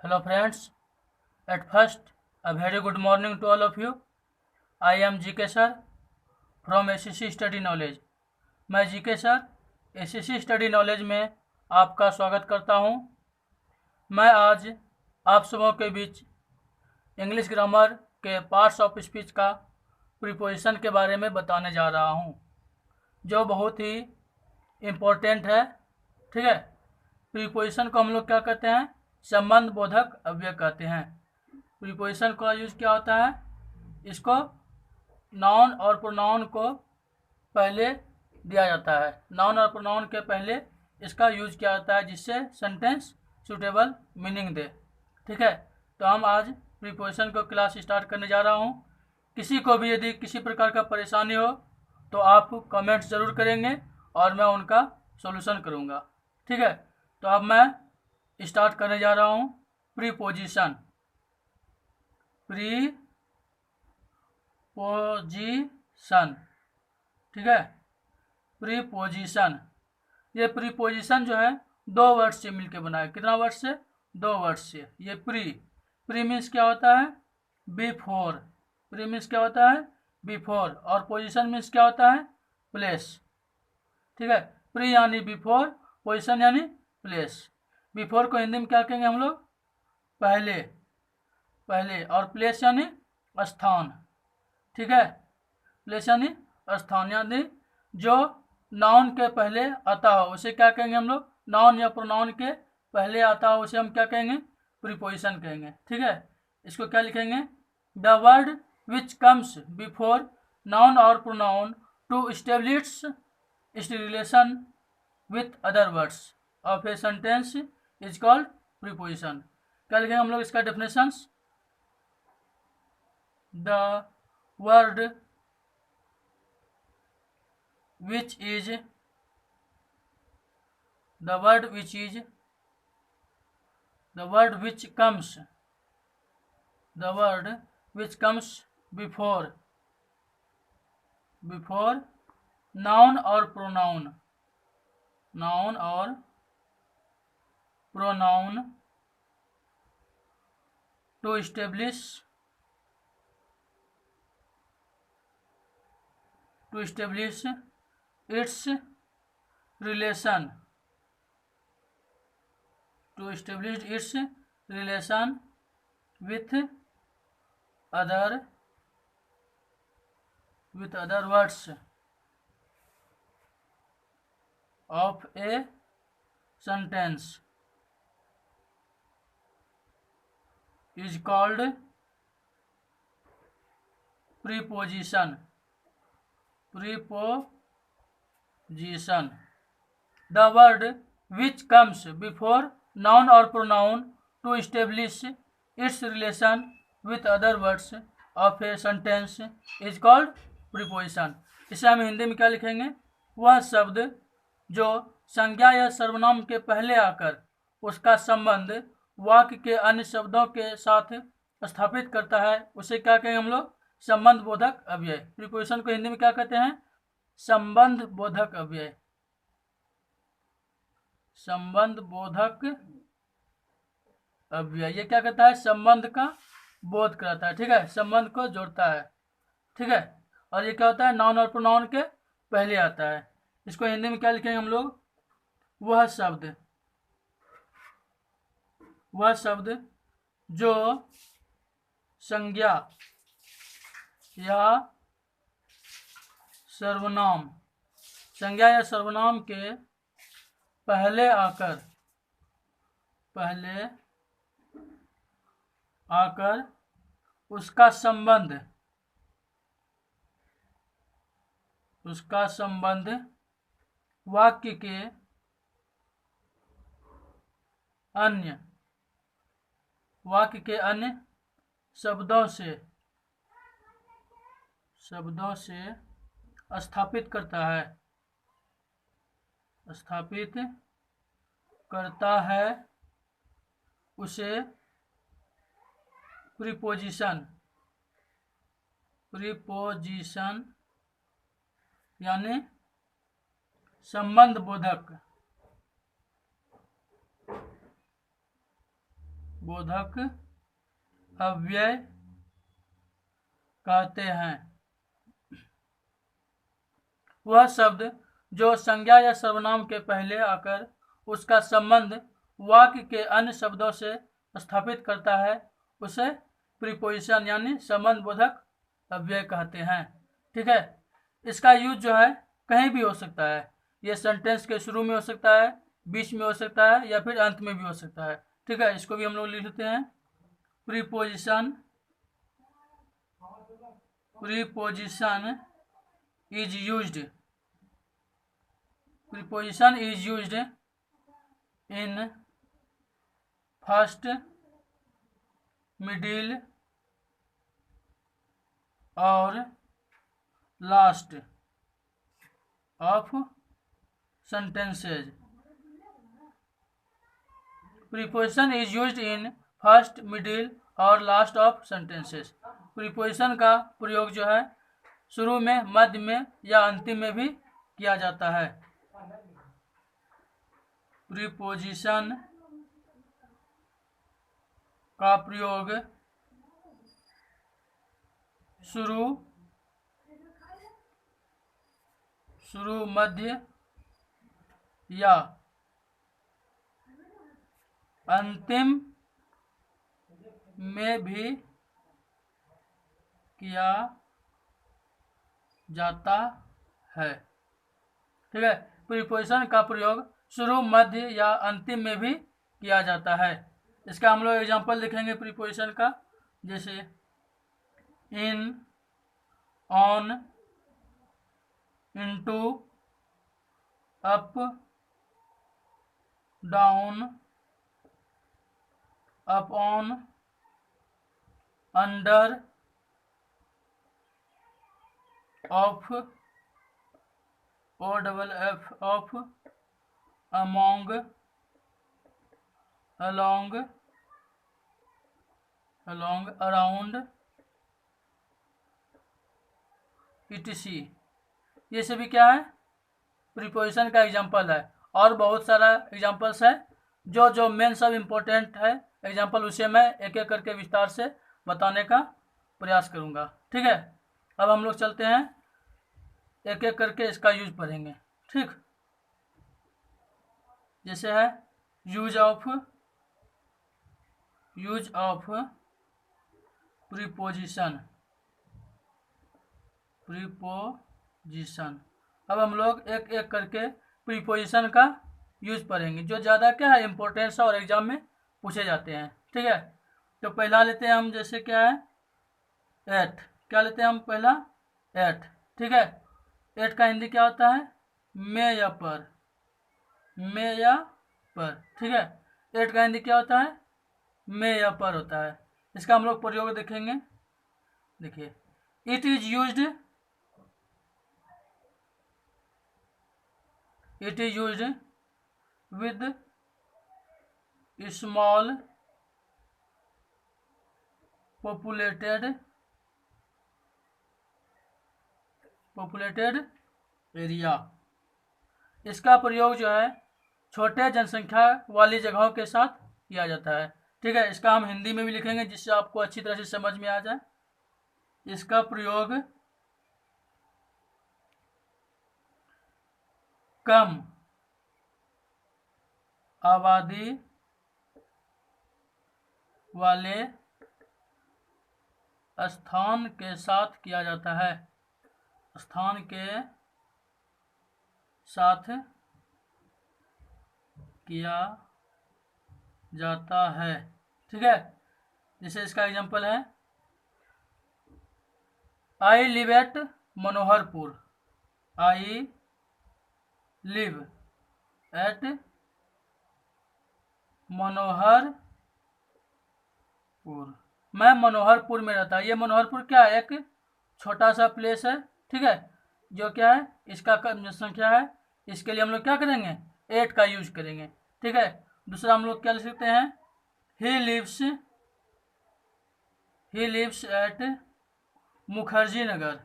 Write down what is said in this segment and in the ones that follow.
Hello friends, at first a very good morning to all of you. I am GK sir from ACC Study Knowledge. मैं GK sir ACC Study Knowledge में आपका स्वागत करता हूं। मैं आज आप सबों के बीच इंग्लिश ग्रामर के पार्ट्स ऑफ स्पीच का प्रीपोजिशन के बारे में बताने जा रहा हूं, जो बहुत ही इम्पोर्टेंट है। ठीक है, प्रीपोजिशन को हम लोग क्या कहते हैं? संबंध बोधक अव्यय कहते हैं। प्रीपोजिशन का यूज क्या होता है? इसको नाउन और प्रोनाउन को पहले दिया जाता है। नाउन और प्रोनाउन के पहले इसका यूज किया जाता है, जिससे सेंटेंस सूटेबल मीनिंग दे। ठीक है, तो हम आज प्रीपोजिशन को क्लास स्टार्ट करने जा रहा हूँ। किसी को भी यदि किसी प्रकार का परेशानी हो तो आप कमेंट ज़रूर करेंगे और मैं उनका सॉल्यूशन करूँगा। ठीक है, तो अब मैं स्टार्ट करने जा रहा हूँ। प्रीपोजिशन। ठीक है, प्रीपोजिशन। ये प्रीपोजिशन जो है दो वर्ड से मिलकर बना है। कितना वर्ड से? दो वर्ड से। ये प्री मीन्स क्या होता है? बिफोर। प्री मीन्स क्या होता है? बिफोर। और पोजिशन मीन्स क्या होता है? प्लेस। ठीक है, प्री यानी बिफोर, पोजिशन यानी प्लेस। बिफोर को हिंदी में क्या कहेंगे हम लोग? पहले। और प्लेस यानी स्थान। ठीक है, प्लेस यानी स्थान, यानी जो नाउन के पहले आता हो उसे क्या कहेंगे हम लोग? नाउन या प्रोनाउन के पहले आता हो उसे हम क्या कहेंगे? प्रीपोजिशन कहेंगे। ठीक है, इसको क्या लिखेंगे? The word which comes before noun और pronoun to establish its relation with other words of a sentence is called preposition. क्या लिखेंगे हम लोग इसका definitions? The word which comes before noun or pronoun to establish its relation with other words of a sentence is called preposition. The word which comes before noun or pronoun to establish its relation with other words of a sentence is called preposition. इसे हम हिंदी में क्या लिखेंगे? वह शब्द जो संज्ञा या सर्वनाम के पहले आकर उसका संबंध वाक्य के अन्य शब्दों के साथ स्थापित करता है, उसे क्या कहेंगे हम लोग? संबंध बोधक अव्यय। प्रीपोजिशन को हिंदी में क्या कहते हैं? संबंध बोधक अव्यय। संबंध बोधक अव्यय ये क्या कहता है? संबंध का बोध कराता है। ठीक है, संबंध को जोड़ता है। ठीक है, और ये क्या होता है? नाउन और प्रोनाउन के पहले आता है। इसको हिंदी में क्या लिखेंगे हम लोग? वह शब्द जो संज्ञा या सर्वनाम के पहले आकर उसका संबंध वाक्य के अन्य शब्दों से स्थापित करता है उसे प्रीपोजिशन यानी संबंध बोधक बोधक अव्यय कहते हैं। वह शब्द जो संज्ञा या सर्वनाम के पहले आकर उसका संबंध वाक्य के अन्य शब्दों से स्थापित करता है उसे प्रीपोजिशन यानी संबंध बोधक अव्यय कहते हैं। ठीक है, इसका यूज जो है कहीं भी हो सकता है। ये सेंटेंस के शुरू में हो सकता है, बीच में हो सकता है या फिर अंत में भी हो सकता है। ठीक है, इसको भी हम लोग लिख लेते हैं। Preposition is used preposition is used in first, middle और last of sentences. Preposition is used in first, middle और लास्ट ऑफ सेंटेंसेस। प्रीपोजिशन का प्रयोग जो है शुरू में, मध्य में या अंतिम में भी किया जाता है। प्रीपोजिशन का प्रयोग शुरू, मध्य या अंतिम में भी किया जाता है। ठीक है, प्रीपोजिशन का प्रयोग शुरू, मध्य या अंतिम में भी किया जाता है। इसका हम लोग एग्जांपल लिखेंगे प्रीपोजिशन का, जैसे in, on, into, up, down, upon, under, off, OFF, off, among, along, around, etc। ये सभी क्या है, प्रीपोजिशन का एग्जांपल है। और बहुत सारा एग्जांपल्स है, जो मेन सब इम्पोर्टेंट है एग्जांपल, उसे मैं एक एक करके विस्तार से बताने का प्रयास करूंगा। ठीक है, अब हम लोग चलते हैं, एक एक करके इसका यूज पढ़ेंगे। ठीक, जैसे है यूज ऑफ प्रीपोजिशन। अब हम लोग एक एक करके प्रीपोजिशन का यूज पढ़ेंगे, जो ज़्यादा क्या है इम्पोर्टेंस और एग्जाम में पूछे जाते हैं। ठीक है, तो पहला लेते हैं हम, जैसे क्या है एट। क्या लेते हैं हम पहला, एट। ठीक है, एट का हिंदी क्या होता है, में या पर, में या पर। ठीक है, एट का हिंदी क्या होता है, में या पर होता है। इसका हम लोग प्रयोग देखेंगे। देखिए, it is used with small populated area. इसका प्रयोग जो है छोटे जनसंख्या वाली जगहों के साथ किया जाता है। ठीक है, इसका हम हिंदी में भी लिखेंगे जिससे आपको अच्छी तरह से समझ में आ जाए। इसका प्रयोग कम आबादी वाले स्थान के साथ किया जाता है, स्थान के साथ किया जाता है। ठीक है, जैसे इसका एग्जांपल है, I live at Manoharpur. I live at Manoharpur. मैं मनोहरपुर में रहता। ये मनोहरपुर क्या है, एक छोटा सा प्लेस है। ठीक है, जो क्या है इसका जनसंख्या है, इसके लिए हम लोग क्या करेंगे, एट का यूज करेंगे। ठीक है, दूसरा हम लोग क्या लिख सकते हैं, he lives at Mukherjee Nagar.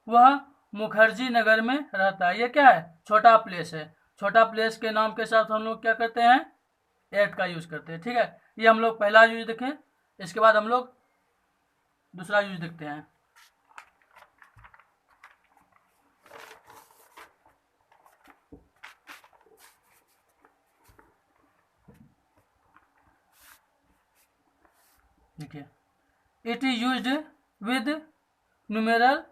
वह मुखर्जी नगर में रहता है। ये क्या है? छोटा प्लेस है। छोटा प्लेस के नाम के साथ हम लोग क्या करते हैं? एट का यूज करते हैं। ठीक है, ये हम लोग पहला यूज देखें। इसके बाद हम लोग दूसरा यूज देखते हैं। देखिए, it is used with numeral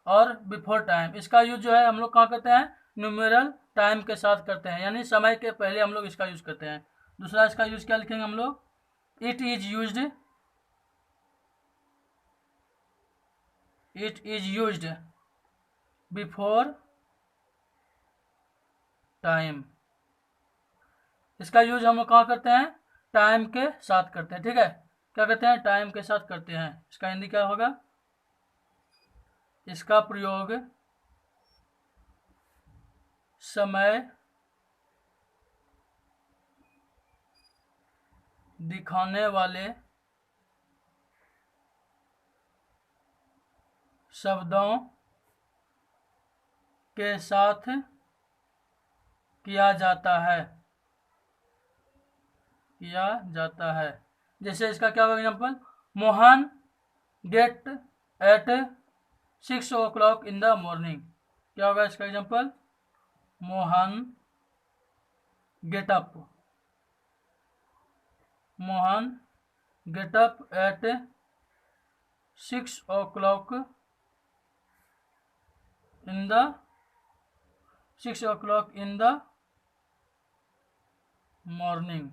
और बिफोर टाइम। इसका यूज जो है हम लोग कहाँ करते हैं? न्यूमेरल टाइम के साथ करते हैं, यानी समय के पहले हम लोग इसका यूज करते हैं। दूसरा इसका यूज क्या लिखेंगे हम लोग? It is used, it is used before time. इसका यूज हम लोग कहाँ करते हैं? टाइम के साथ करते हैं। ठीक है, क्या करते हैं? टाइम के साथ करते हैं। इसका हिंदी क्या होगा? इसका प्रयोग समय दिखाने वाले शब्दों के साथ किया जाता है, किया जाता है। जैसे इसका क्या होगा example? Mohan get at 6 o'clock in the morning. क्या होगा इसका example? Mohan get up, Mohan get up at 6 o'clock in the 6 o'clock in the morning.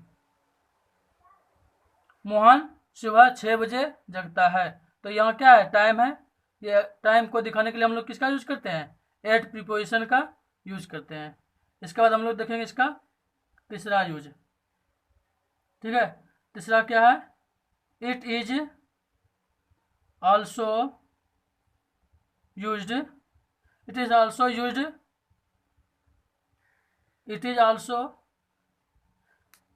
Mohan सुबह 6 बजे जगता है। तो यहाँ क्या है? टाइम है। ये टाइम को दिखाने के लिए हम लोग किसका यूज करते हैं? एट प्रीपोजिशन का यूज करते हैं। इसके बाद हम लोग देखेंगे इसका तीसरा यूज। ठीक है, तीसरा क्या है? It is also used, it is also used, it is also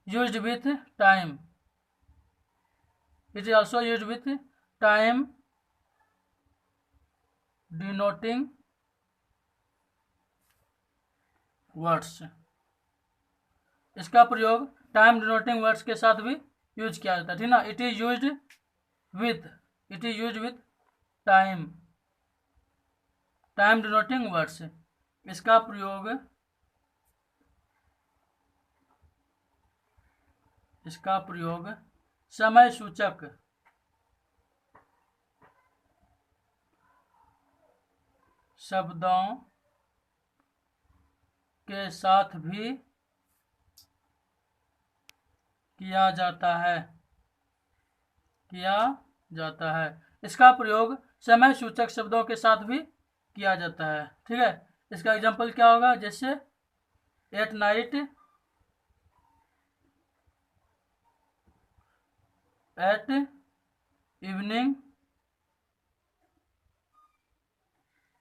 used with time, it is also used with time denoting words. इसका प्रयोग टाइम डिनोटिंग वर्ड्स के साथ भी यूज किया जाता है। ठीक ना? It is used with, it is used with time, time denoting words. इसका प्रयोग, इसका प्रयोग समय सूचक शब्दों के साथ भी किया जाता है, किया जाता है। इसका प्रयोग समय सूचक शब्दों के साथ भी किया जाता है। ठीक है, इसका एग्जांपल क्या होगा? जैसे at night, at evening,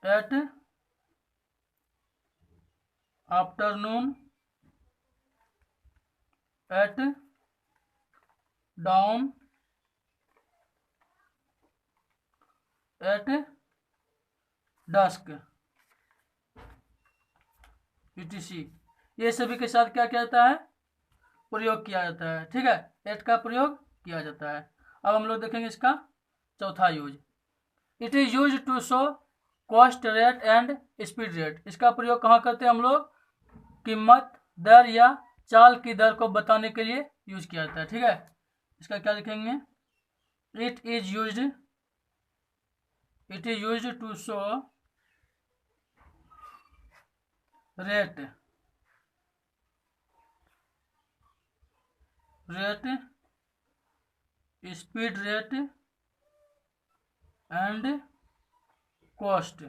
at afternoon, at dawn, at dusk, etc। ये सभी के साथ क्या किया जाता है? प्रयोग किया जाता है। ठीक है, एट का प्रयोग किया जाता है। अब हम लोग देखेंगे इसका चौथा use. It is use to show cost rate and speed rate. इसका प्रयोग कहाँ करते हैं हम लोग? कीमत, दर या चाल की दर को बताने के लिए यूज किया जाता है। ठीक है, इसका क्या लिखेंगे? It is used, it is used to show rate, rate, speed rate and cost.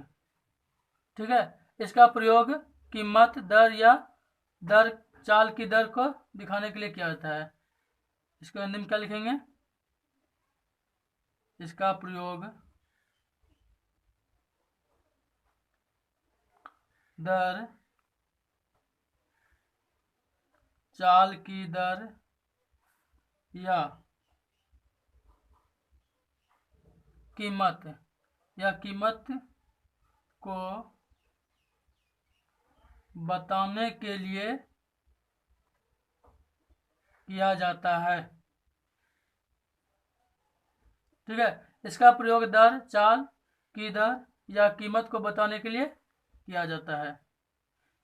ठीक है, इसका प्रयोग कीमत, दर या दर, चाल की दर को दिखाने के लिए किया जाता है। इसको हिंदी में क्या लिखेंगे? इसका प्रयोग दर, चाल की दर या कीमत, या कीमत को बताने के लिए किया जाता है। ठीक है, इसका प्रयोग दर, चाल की दर या कीमत को बताने के लिए किया जाता है।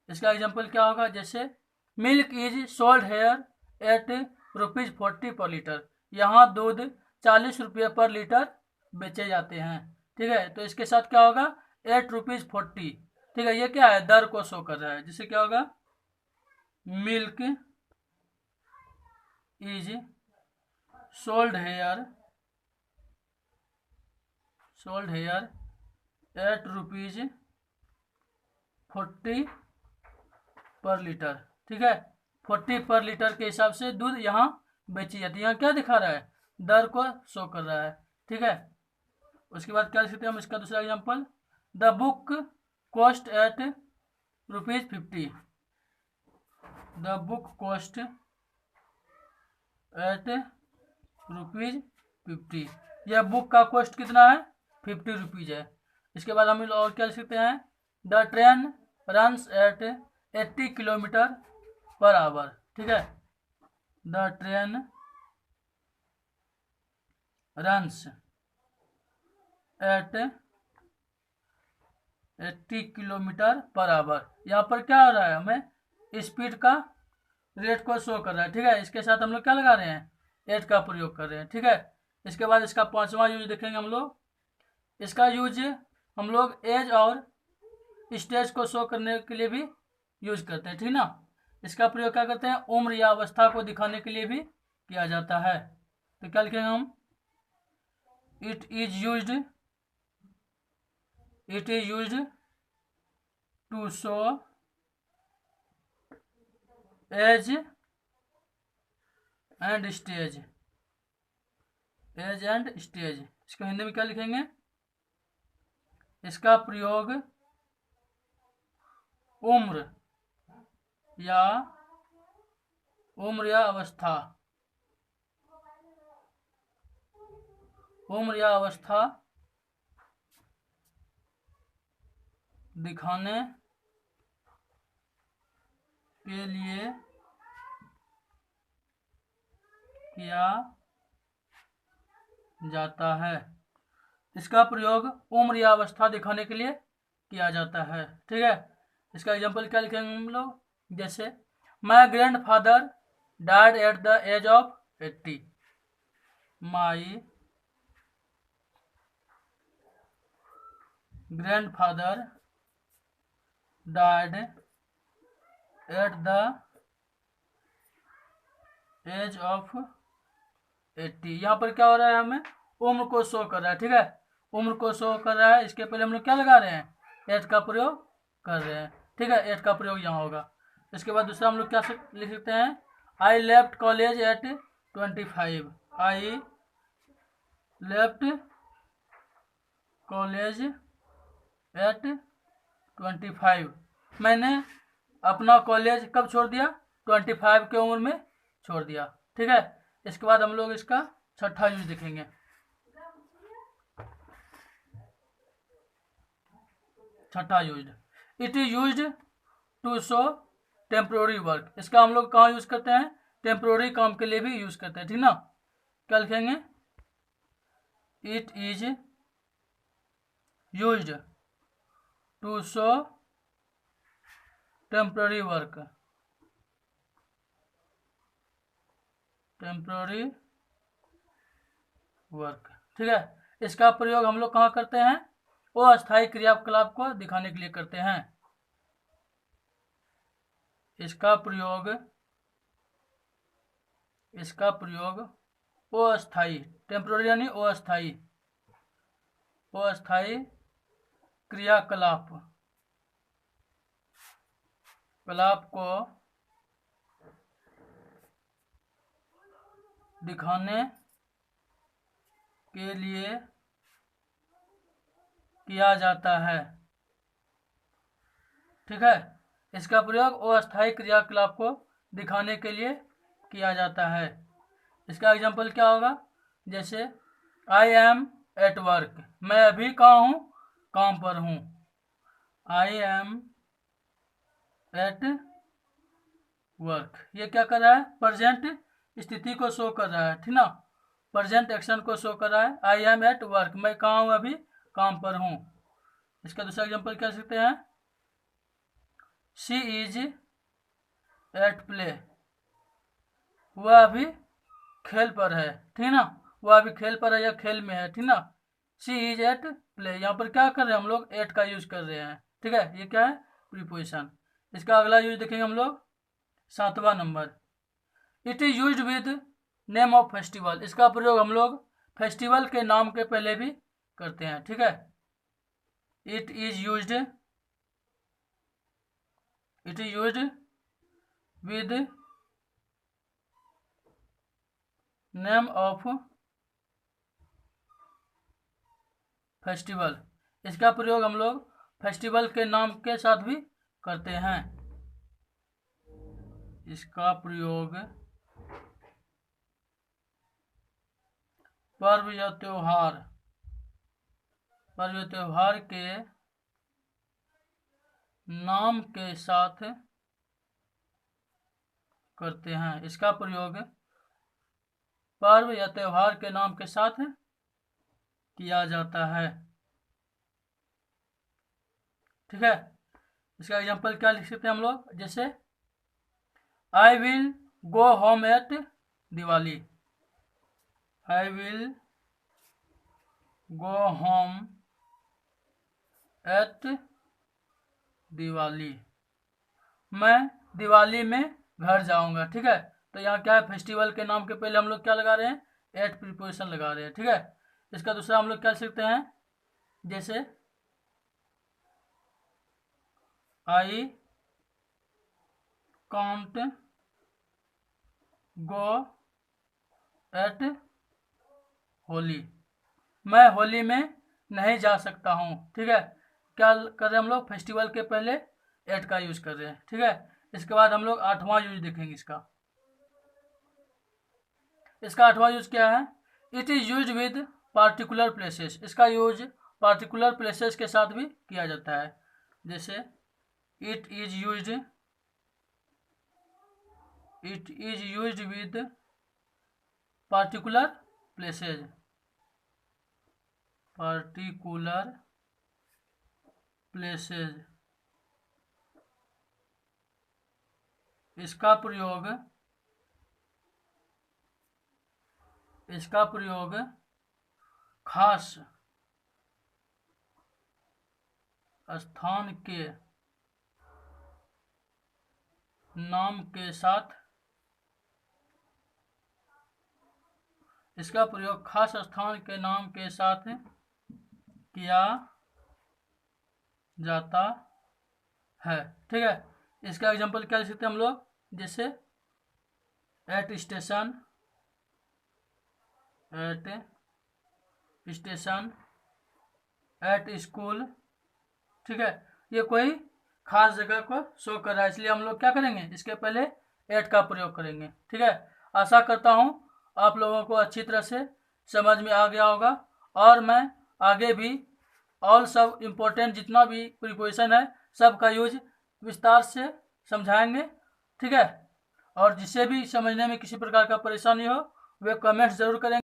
इसका एग्जाम्पल क्या होगा, जैसे milk is sold here at ₹40 per litre. यहाँ दूध 40 रुपये पर लीटर बेचे जाते हैं। ठीक है, तो इसके साथ क्या होगा, ₹8.40। ठीक है, ये क्या है, दर को शो कर रहा है। जिससे क्या होगा, milk is sold here at ₹40 per litre. ठीक है, 40 पर लीटर के हिसाब से दूध यहाँ बेची जाती है। यहाँ क्या दिखा रहा है, दर को शो कर रहा है। ठीक है, उसके बाद क्या लिख सकते हैं हम, इसका दूसरा example, the book cost at ₹50। The book cost at ₹50। यह बुक का कॉस्ट कितना है, ₹50 है। इसके बाद हम और क्या लिख सकते हैं, the train runs at 80 kilometre per hour. ठीक है, the train runs at 80 kilometre per hour. यहाँ पर क्या हो रहा है, हमें स्पीड का रेट को शो कर रहा है। ठीक है, इसके साथ हम लोग क्या लगा रहे हैं, एट का प्रयोग कर रहे हैं। ठीक है, इसके बाद इसका 5वां यूज देखेंगे हम लोग। इसका यूज हम लोग एज और स्टेज को शो करने के लिए भी यूज करते हैं। ठीक ना, इसका प्रयोग क्या करते हैं, उम्र या अवस्था को दिखाने के लिए भी किया जाता है। तो क्या लिखेंगे हम, it is used to show age and stage. इसको हिंदी में क्या लिखेंगे, इसका प्रयोग उम्र या अवस्था दिखाने के लिए किया जाता है। इसका प्रयोग उम्र या अवस्था दिखाने के लिए किया जाता है। ठीक है, इसका एग्जांपल क्या लिखेंगे हम लोग, जैसे my grandfather died at the age of 80। My grandfather died at the age of 80। यहाँ पर क्या हो रहा है, हमें उम्र को शो कर रहा है। ठीक है, उम्र को शो कर रहा है। इसके पहले हम लोग क्या लगा रहे हैं, एट का प्रयोग कर रहे हैं। ठीक है, एट का प्रयोग यहाँ होगा। इसके बाद दूसरा हम लोग क्या लिख सकते हैं, I left college eight 25। I left college eight 25। मैंने अपना कॉलेज कब छोड़ दिया, 25 की उम्र में छोड़ दिया। ठीक है, इसके बाद हम लोग इसका 6ठा यूज देखेंगे। 6ठा use, it is used to show temporary work. इसका हम लोग कहाँ यूज करते हैं, टेम्प्रोरी काम के लिए भी यूज करते हैं। ठीक ना, क्या लिखेंगे, it is used to show temporary work. ठीक है, इसका प्रयोग हम लोग कहाँ करते हैं, अस्थायी क्रियाकलाप को दिखाने के लिए करते हैं। इसका प्रयोग अस्थायी, टेम्प्रोरी यानी अस्थायी क्रियाकलाप को दिखाने के लिए किया जाता है। ठीक है, इसका प्रयोग अस्थायी क्रियाकलाप को दिखाने के लिए किया जाता है। इसका एग्जाम्पल क्या होगा, जैसे आई एम एट वर्क, मैं अभी कहाँ हूँ, काम पर हूँ। I am at work. ये क्या कर रहा है, प्रेजेंट स्थिति को शो कर रहा है, ठीक ना, प्रेजेंट एक्शन को शो कर रहा है। आई एम एट वर्क, मैं कहाँ हूँ, अभी काम पर हूँ। इसका दूसरा एग्जांपल क्या सकते हैं, शी इज एट प्ले, वह अभी खेल पर है, ठीक ना, वह अभी खेल पर है या खेल में है, ठीक ना। शी इज एट प्ले, यहाँ पर क्या कर रहे हैं हम लोग, एट का यूज कर रहे हैं, ठीक है, ये क्या है, प्रीपोजिशन। इसका अगला यूज देखेंगे हम लोग, 7वां number, it is used with name of festival. इसका प्रयोग हम लोग फेस्टिवल के नाम के पहले भी करते हैं, ठीक है। It is used with name of festival. इसका प्रयोग हम लोग फेस्टिवल के नाम के साथ भी करते हैं। इसका प्रयोग पर्व या त्योहार के नाम के साथ करते हैं। इसका प्रयोग पर्व या त्योहार के नाम के साथ किया जाता है, ठीक है। इसका एग्जांपल क्या लिख सकते हैं हम लोग, जैसे I will go home at Diwali, I will go home at Diwali, मैं दिवाली में घर जाऊंगा, ठीक है। तो यहाँ क्या है, फेस्टिवल के नाम के पहले हम लोग क्या लगा रहे हैं, एट प्रीपोजिशन लगा रहे हैं, ठीक है। इसका दूसरा हम लोग क्या लिख सकते हैं, जैसे I can't go at Holi, मैं होली में नहीं जा सकता हूँ, ठीक है। क्या कर रहे हैं हम लोग, फेस्टिवल के पहले एट का यूज कर रहे हैं, ठीक है। इसके बाद हम लोग 8वां यूज देखेंगे इसका। इसका 8वां यूज क्या है, it is use with particular places. इसका यूज पार्टिकुलर प्लेसेस के साथ भी किया जाता है, जैसे it is used with particular places, इसका प्रयोग खास स्थान के नाम के साथ, इसका प्रयोग खास स्थान के नाम के साथ किया जाता है, ठीक है। इसका एग्जांपल क्या लिख सकते हैं हम लोग, जैसे एट स्टेशन, एट स्कूल, ठीक है। ये कोई खास जगह को शो कर रहा है, इसलिए हम लोग क्या करेंगे, इसके पहले एट का प्रयोग करेंगे, ठीक है। आशा करता हूँ आप लोगों को अच्छी तरह से समझ में आ गया होगा, और मैं आगे भी और सब इम्पोर्टेंट जितना भी प्रीपोजिशन है सब का यूज विस्तार से समझाएंगे, ठीक है। और जिसे भी समझने में किसी प्रकार का परेशानी हो वे कमेंट्स जरूर करेंगे।